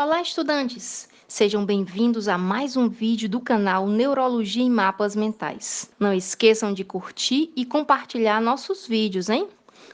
Olá, estudantes! Sejam bem-vindos a mais um vídeo do canal Neurologia em Mapas Mentais. Não esqueçam de curtir e compartilhar nossos vídeos, hein?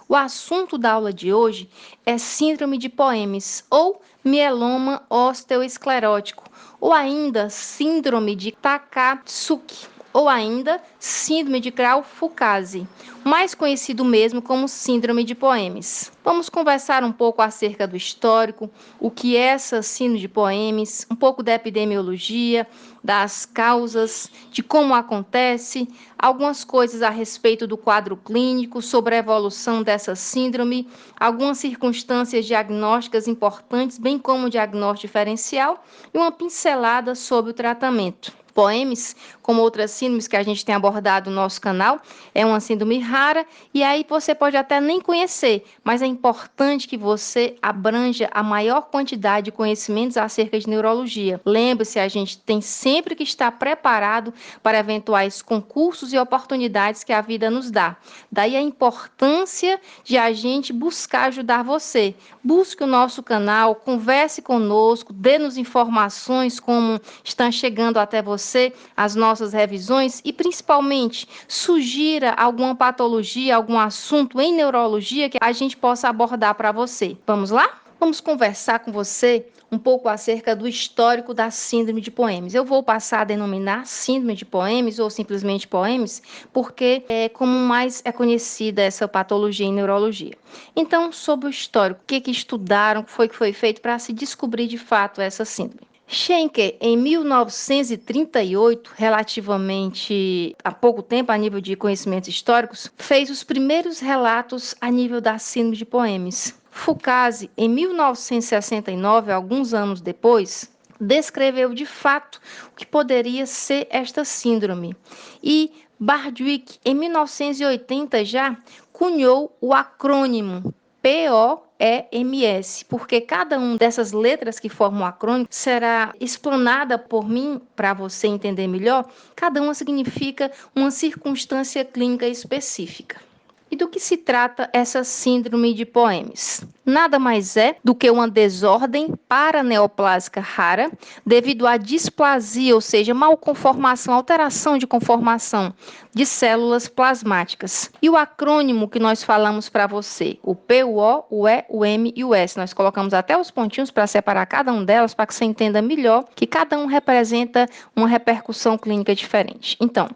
O assunto da aula de hoje é síndrome de Poemes ou mieloma osteoesclerótico, ou ainda síndrome de Takatsuki, ou ainda síndrome de Grau-Fukase, mais conhecido mesmo como síndrome de Poemes. Vamos conversar um pouco acerca do histórico, o que é essa síndrome de Poemes, um pouco da epidemiologia, das causas, de como acontece, algumas coisas a respeito do quadro clínico, sobre a evolução dessa síndrome, algumas circunstâncias diagnósticas importantes, bem como o diagnóstico diferencial e uma pincelada sobre o tratamento. Poemes, como outras síndromes que a gente tem abordado no nosso canal, é uma síndrome rara e aí você pode até nem conhecer, mas é importante que você abranja a maior quantidade de conhecimentos acerca de neurologia. Lembre-se, a gente tem sempre que estar preparado para eventuais concursos e oportunidades que a vida nos dá. Daí a importância de a gente buscar ajudar você. Busque o nosso canal, converse conosco, dê-nos informações como estão chegando até você as nossas revisões e, principalmente, sugira alguma patologia, algum assunto em neurologia que a gente possa abordar para você. Vamos lá? Vamos conversar com você um pouco acerca do histórico da síndrome de Poemes. Eu vou passar a denominar síndrome de Poemes ou simplesmente Poemes, porque é como mais é conhecida essa patologia em neurologia. Então, sobre o histórico, o que estudaram, o que foi feito para se descobrir de fato essa síndrome? Schenker, em 1938, relativamente há pouco tempo, a nível de conhecimentos históricos, fez os primeiros relatos a nível da síndrome de Poemes. Fukase, em 1969, alguns anos depois, descreveu de fato o que poderia ser esta síndrome. E Bardwick, em 1980, já cunhou o acrônimo POEMS, porque cada uma dessas letras que formam o acrônimo será explanada por mim para você entender melhor. Cada uma significa uma circunstância clínica específica. E do que se trata essa síndrome de Poemes? Nada mais é do que uma desordem paraneoplásica rara devido à displasia, ou seja, malconformação, alteração de conformação de células plasmáticas. E o acrônimo que nós falamos para você, o P, o O, o E, o M e o S. Nós colocamos até os pontinhos para separar cada um delas, para que você entenda melhor que cada um representa uma repercussão clínica diferente. Então,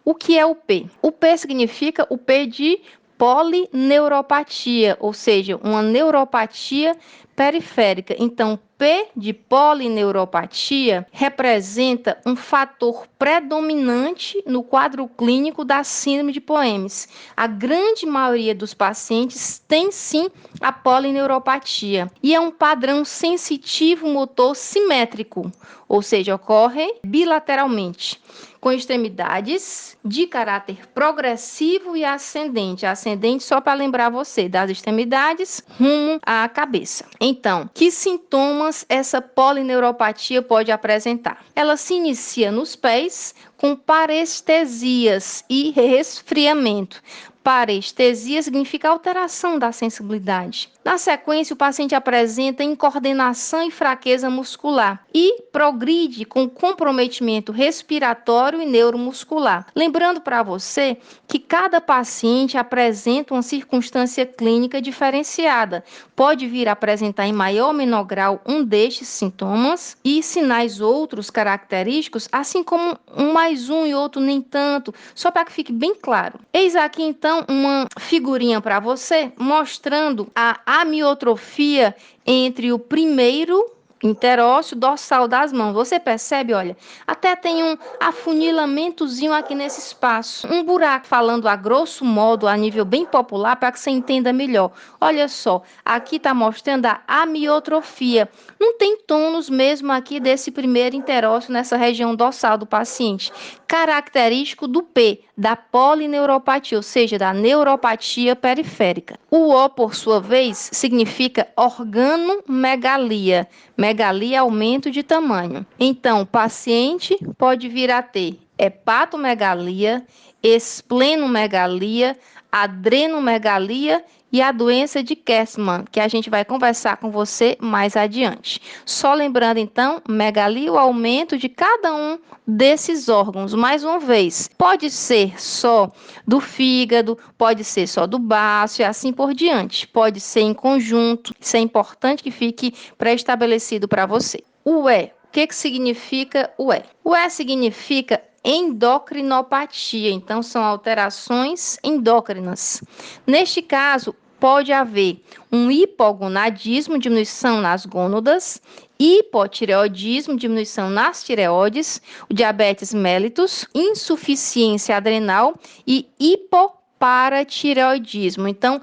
o que é o P? O P significa o P de polineuropatia, ou seja, uma neuropatia periférica. Então, P de polineuropatia representa um fator predominante no quadro clínico da síndrome de Poemes. A grande maioria dos pacientes tem sim a polineuropatia e é um padrão sensitivo motor simétrico, ou seja, ocorre bilateralmente, com extremidades de caráter progressivo e ascendente. Ascendente só para lembrar você, das extremidades rumo à cabeça. Então, que sintomas essa polineuropatia pode apresentar? Ela se inicia nos pés com parestesias e resfriamento. Parestesia significa alteração da sensibilidade. Na sequência, o paciente apresenta incoordenação e fraqueza muscular e progride com comprometimento respiratório e neuromuscular. Lembrando para você que cada paciente apresenta uma circunstância clínica diferenciada. Pode vir a apresentar em maior ou menor grau um destes sintomas e sinais outros característicos, assim como um mais um e outro nem tanto, só para que fique bem claro. Eis aqui então uma figurinha para você mostrando a amiotrofia entre o primeiro interósseo dorsal das mãos. Você percebe, olha, até tem um afunilamentozinho aqui nesse espaço. Um buraco, falando a grosso modo, a nível bem popular, para que você entenda melhor. Olha só, aqui está mostrando a amiotrofia. Não tem tônus mesmo aqui desse primeiro interósseo nessa região dorsal do paciente. Característico do P, da polineuropatia, ou seja, da neuropatia periférica. O O, por sua vez, significa organomegalia. Megalia é aumento de tamanho. Então, o paciente pode vir a ter hepatomegalia, esplenomegalia, adrenomegalia e a doença de Castleman, que a gente vai conversar com você mais adiante. Só lembrando então, megalia, o aumento de cada um desses órgãos. Mais uma vez, pode ser só do fígado, pode ser só do baço e assim por diante. Pode ser em conjunto. Isso é importante que fique pré-estabelecido para você. O E. O que significa o E? O E significa endocrinopatia, então são alterações endócrinas. Neste caso, pode haver um hipogonadismo, diminuição nas gônadas, hipotireoidismo, diminuição nas tireoides, o diabetes mellitus, insuficiência adrenal e hipoparatireoidismo. Então,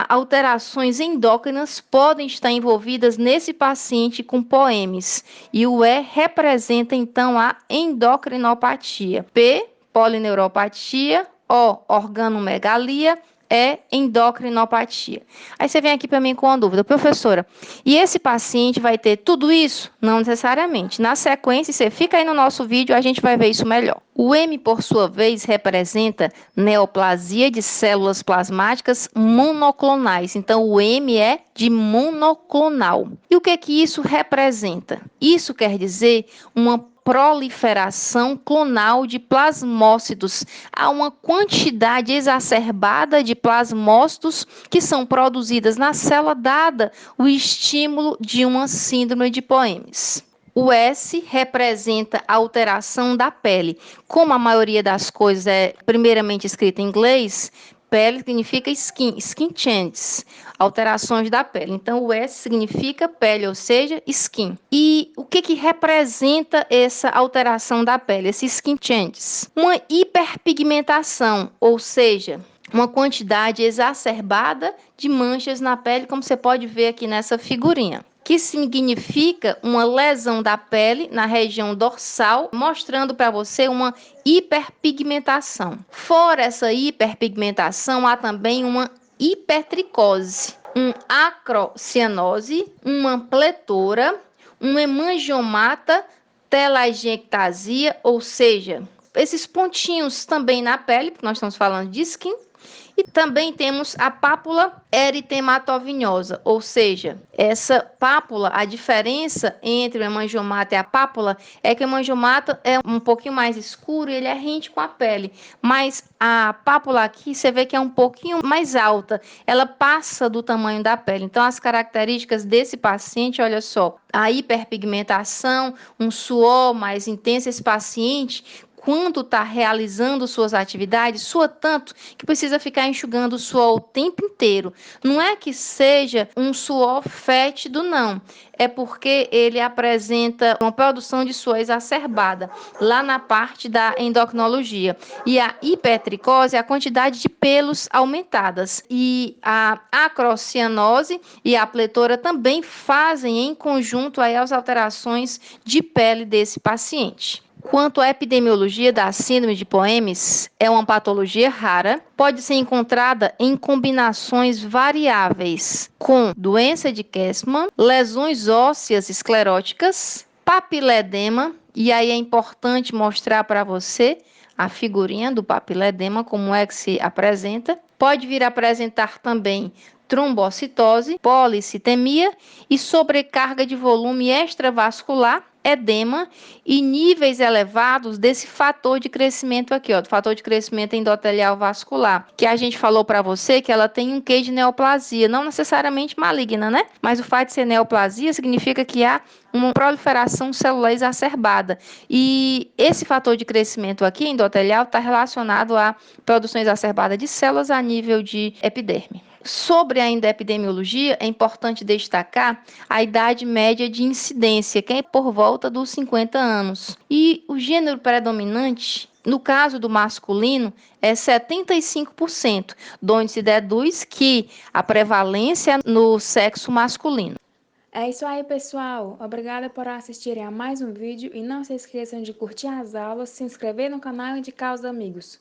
alterações endócrinas podem estar envolvidas nesse paciente com POEMs. E o E representa, então, a endocrinopatia. P, polineuropatia. O, organomegalia. É endocrinopatia. Aí você vem aqui para mim com uma dúvida, professora, e esse paciente vai ter tudo isso? Não necessariamente. Na sequência, você fica aí no nosso vídeo, a gente vai ver isso melhor. O M, por sua vez, representa neoplasia de células plasmáticas monoclonais. Então, o M é de monoclonal. E o que isso representa? Isso quer dizer uma proliferação clonal de plasmócitos. Há uma quantidade exacerbada de plasmócitos que são produzidas na célula, dada o estímulo de uma síndrome de POEMS. O S representa a alteração da pele. Como a maioria das coisas é primeiramente escrita em inglês, pele significa skin changes, alterações da pele. Então, o S significa pele, ou seja, skin. E o que representa essa alteração da pele, esse skin changes? Uma hiperpigmentação, ou seja, uma quantidade exacerbada de manchas na pele, como você pode ver aqui nessa figurinha, que significa uma lesão da pele na região dorsal, mostrando para você uma hiperpigmentação. Fora essa hiperpigmentação, há também uma hipertricose, acrocianose, uma pletora, uma hemangiomata, telangiectasia, ou seja, esses pontinhos também na pele, porque nós estamos falando de skin. E também temos a pápula eritematovinhosa, ou seja, essa pápula, a diferença entre o hemangiomata e a pápula é que o hemangiomata é um pouquinho mais escuro e ele é rente com a pele, mas a pápula aqui você vê que é um pouquinho mais alta, ela passa do tamanho da pele. Então, as características desse paciente, olha só, a hiperpigmentação, um suor mais intenso, esse paciente, quando está realizando suas atividades, sua tanto que precisa ficar enxugando o suor o tempo inteiro. Não é que seja um suor fétido, não. É porque ele apresenta uma produção de suor exacerbada lá na parte da endocrinologia. E a hipertricose é a quantidade de pelos aumentadas. E a acrocianose e a pletora também fazem em conjunto aí as alterações de pele desse paciente. Quanto à epidemiologia da síndrome de POEMS, é uma patologia rara, pode ser encontrada em combinações variáveis com doença de Castleman, lesões ósseas escleróticas, papiledema, e aí é importante mostrar para você a figurinha do papiledema, como é que se apresenta. Pode vir a apresentar também trombocitose, policitemia e sobrecarga de volume extravascular, edema e níveis elevados desse fator de crescimento aqui, do fator de crescimento endotelial vascular, que a gente falou para você que ela tem um quê de neoplasia, não necessariamente maligna, né? Mas o fato de ser neoplasia significa que há uma proliferação celular exacerbada. E esse fator de crescimento aqui endotelial está relacionado à produção exacerbada de células a nível de epiderme. Sobre ainda a epidemiologia, é importante destacar a idade média de incidência, que é por volta dos 50 anos. E o gênero predominante, no caso do masculino, é 75%, onde se deduz que a prevalência no sexo masculino. É isso aí, pessoal. Obrigada por assistirem a mais um vídeo e não se esqueçam de curtir as aulas, se inscrever no canal e indicar aos amigos.